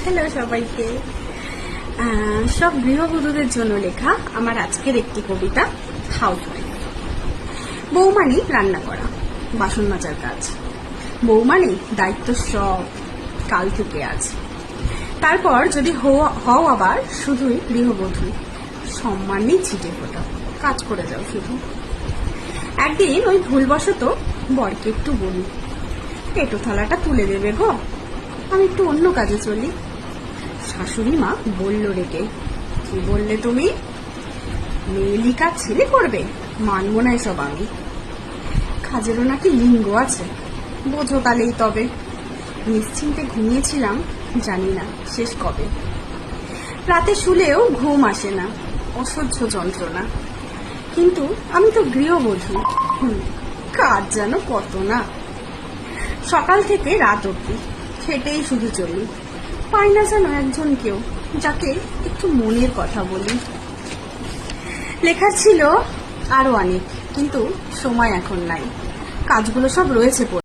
Hello সবাইকে। সব গৃহবধূদের জন্য লেখা আমার আজকের একটি কবিতা, হাউসওয়াইফ। বউ মানে রান্না করা, বাসন মাজার কাজ। বউ মানে দায়িত্ব সব কাল থেকে আজ। তারপর যদি হও আবার শুধুই গৃহবধূ, সম্মান নেই ছিটে ফোটা, কাজ করে যাও শুধু। একদিন ওই ভুলবশত বরকে একটু বলি, পেটো থালাটা তুলে দেবে গো, আমি একটু অন্য কাজে চলি। শাশুড়ি মা বলল রেগে, কি বললে তুমি? মেয়েলি কাজ ছেলে করবে, মানব না এসব আমি। কাজেরও নাকি লিঙ্গ আছে, বোঝো তালেই তবে। নিশ্চিন্তে ঘুমিয়েছিলাম, জানি না শেষ কবে। রাতে শুলেও ঘুম আসে না, অসহ্য যন্ত্রণা। কিন্তু আমি তো গৃহবধূ, কাজ যেন কত না। সকাল থেকে রাত অবধি খেটেই শুধু চলি, পাই না যেন একজন কেউ যাকে একটু মনের কথা বলি। লেখা ছিল আরো অনেক, কিন্তু সময় এখন নাই। কাজগুলো সব রয়েছে।